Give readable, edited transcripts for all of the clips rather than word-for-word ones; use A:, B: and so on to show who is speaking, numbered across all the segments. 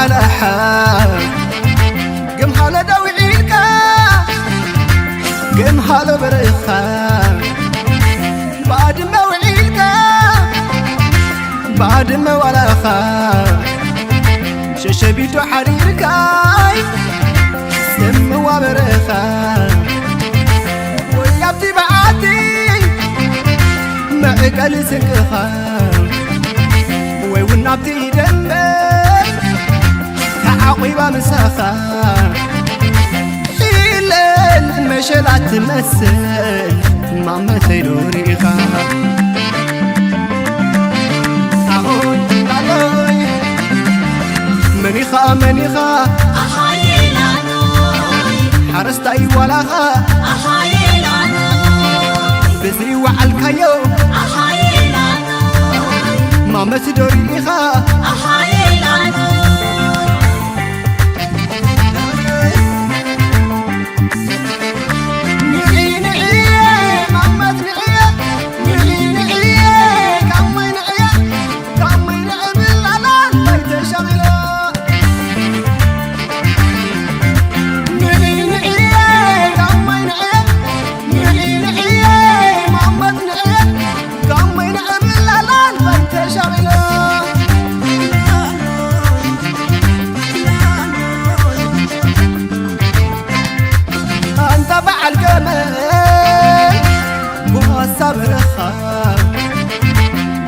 A: على حال قم حالة دوعيلك قم حالة برخا بعد ما وعيلك بعد ما ولا خا ششبيتو حريرك سم وبرخا ويابتي بعاتي معقل سكخا ويونابتي دمك تعاقيبا مساخا حيلن مشلات تمثل ماما تيدوريخا أهوي علوي منيخا منيخا حرستاي ولاها بزري وعالكايو ماما تدوريخا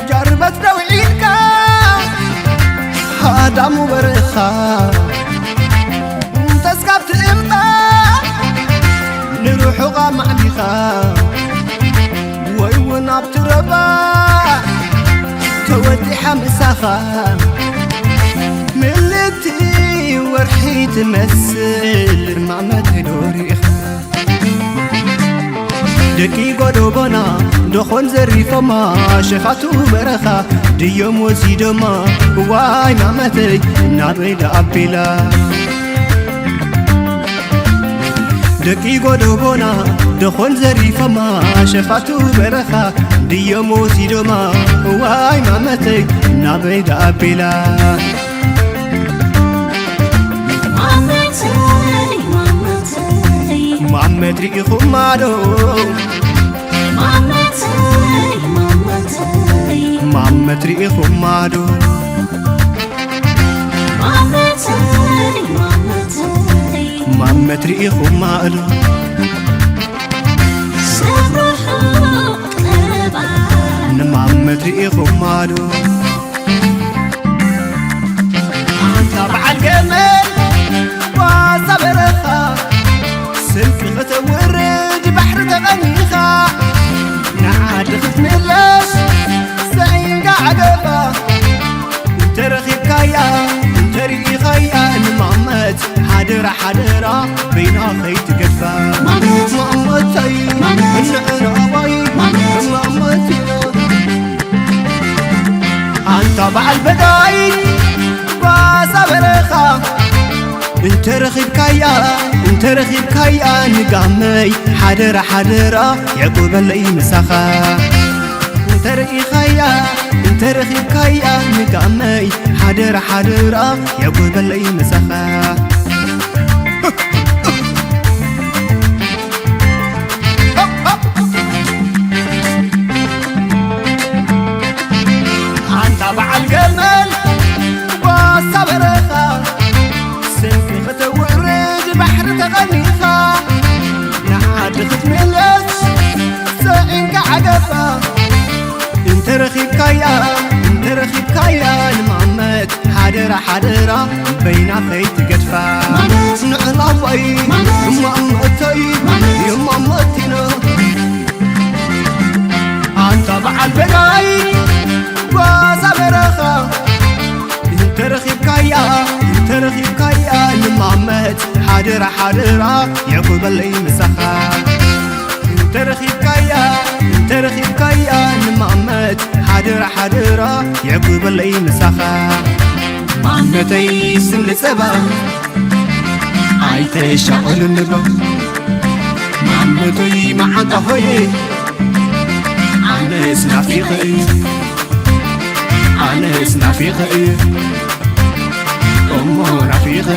A: جربت روعيلك هادامو برخا تسكبت امتا نروحو غام عليخا ويونا بتربا تودي حمساخا ملتي ورحي تمثل ماما تدوريخا دكي قدوبنا دخون زريفما شخاتو برخا ديوم وزيدما واي مامتي نابيد أبيلا دكي قدوبنا دخون زريفما شخاتو برخا ديوم وزيدما واي مامتي نابيد أبيلا محمد ريخو مادو محمد ريخو مادو محمد ريخو مادو محمد ريخو مادو تبع الجمال وصبرخا سلك غتورد بحر تغنيخا نعاد ختملش سعين قاعدفا ترخيب كايا تريخ خيا محمد حدرة حدرة بينا خيت قدفا محمد تاي النعنا باي محمد انت بعد بداي وصبرخا انت رخيب كايا نقامي حدرة حدرة يعقوب اللي مساخا انت رخيب كايا نقامي حدرة حدرة يعقوب اللي مساخا انت بعد الجمال وصبرخا سلفي ختورد بحر تغنيخا نعاد ختملش سعين قعدفا انت رخيب كايا محمد حدرة بينا خيت قدفا نعنا باي محمد يا محمدنا انت بعد بناي وصبرخا انت رخيب كايا محمد حدرة يعقوب اللي مسخا انت رخيب كايا محمد حدرة يعقوب اللي مسخا محمدي سن سبا عايته شغل النبا محمدي معك هوي أنا اسمع في خير أمور عتيقة